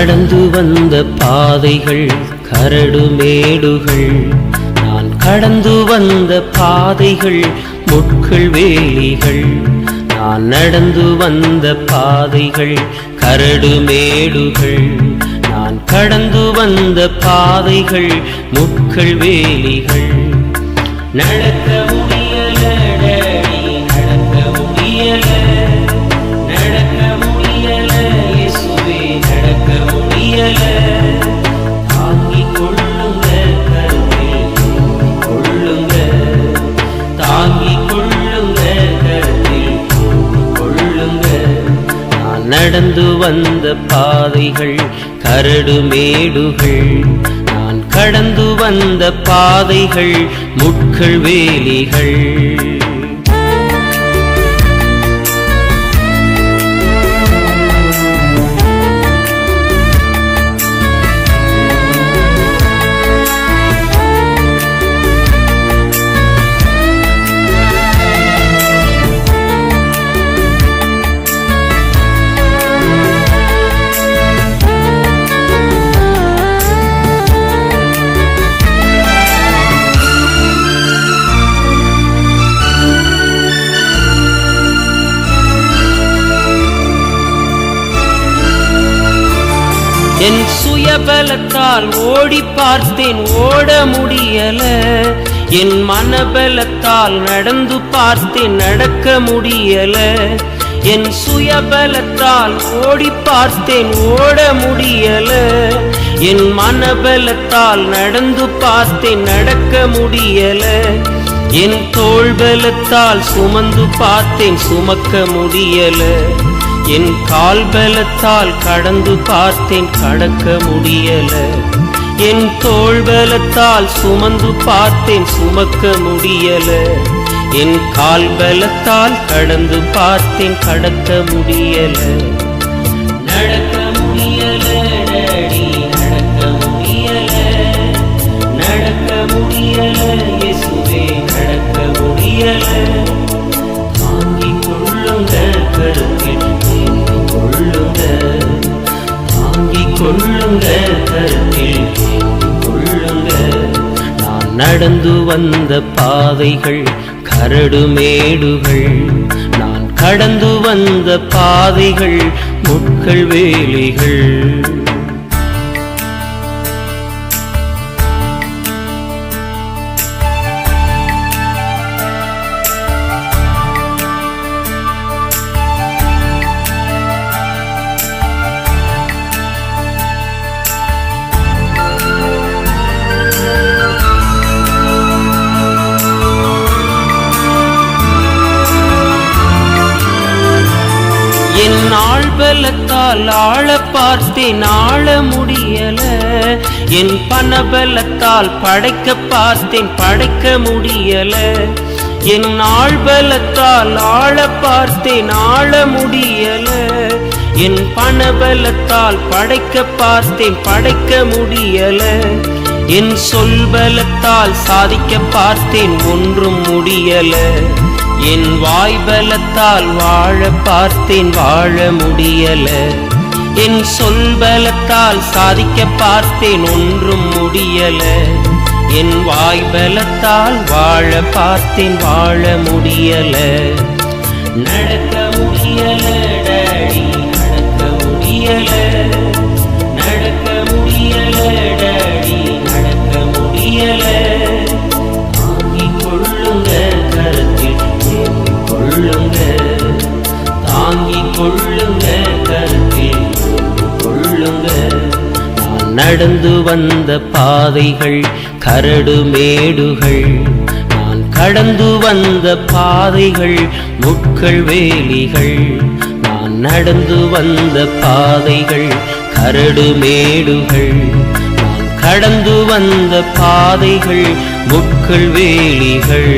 நடந்து வந்த பாதைகள் கரடு மேடுகள், நான் கடந்து வந்த பாதைகள் முட்கள் வேலிகள். நான் நடந்து வந்த பாதைகள் கரடு மேடுகள், நான் கடந்து வந்த பாதைகள் முட்கள் வேலிகள். நடக்க முடியல டேடி, நடக்க முடியல, நடக்க முடியல இயேசுவே, நடக்க முடியல. தாங்கிக் கொள்ளுங்க கருத்தில் கொள்ளுங்க, தாங்கிக் கொள்ளுங்க கருத்தில் கொள்ளுங்க. நான் நடந்து வந்த பாதைகள் கரடு மேடுகள், நான் கடந்து வந்த பாதைகள் முட்கள் வேலிகள். என் சுயபலத்தால் ஓடி பார்த்தேன், ஓட முடியல. என் மனபலத்தால் நடந்து பார்த்தேன், நடக்க முடியல. என் சுயபலத்தால் ஓடி பார்த்தேன், ஓட முடியல. என் மனபலத்தால் நடந்து பார்த்தேன், நடக்க முடியல. என் தோள்பலத்தால் சுமந்து பார்த்தேன், சுமக்க முடியல. என் கால் பலத்தால் கடந்து பார்த்தேன், கடக்க முடியல. என் தோள் பலத்தால் சுமந்து பார்த்தேன், சுமக்க முடியல. என் கால் பலத்தால் கடந்து பார்த்தேன், கடக்க முடியல. நடக்க முடியல டேடி, நடக்க முடியல, நடக்க முடியல இயேசுவே, நடக்க முடியல. தாங்கிக் கொள்ளுங்க கருத்தில் கொள்ளுங்க, தாங்கிக் கொள்ளுங்க கருத்தில் கொள்ளுங்க. நான் நடந்து வந்த பாதைகள் கரடு மேடுகள், நான் கடந்து வந்த பாதைகள் முட்கள் வேலிகள். என் ஆழ்பலத்தால் ஆழ பார்த்தேன், ஆழ முடியல. என் பணபலத்தால் படைக்க பார்த்தேன், படைக்க முடியல. என் ஆழ்பலத்தால் ஆழ பார்த்தேன், ஆழ முடியல. என் பணபலத்தால் படைக்க பார்த்தேன், படைக்க முடியல. என் சொல்பலத்தால் சாதிக்க பார்த்தேன், ஒன்றும் முடியல. என் வாய்பலத்தால் வாழ பார்த்தேன், வாழ முடியல. என் சொல்பலத்தால் சாதிக்க பார்த்தேன், ஒன்றும் முடியல. என் வாய்பலத்தால் வாழ பார்த்தேன், வாழ முடியல. நடக்க முடியல டேடி, நடக்க முடியல, நடக்க முடியல டேடி, நடக்க முடியல. தாங்கிக் கொள்ளுங்க கருத்தில் கொள்ளுங்க, தாங்கிக் கொள்ளுங்க கருத்தில் கொள்ளுங்க. நான் நடந்து வந்த பாதைகள் கரடு மேடுகள், நான் கடந்து வந்த பாதைகள் முட்கள் வேலிகள். நான் நடந்து வந்த பாதைகள் கரடு மேடுகள், நான் கடந்து வந்த பாதைகள் முட்கள் வேலிகள்.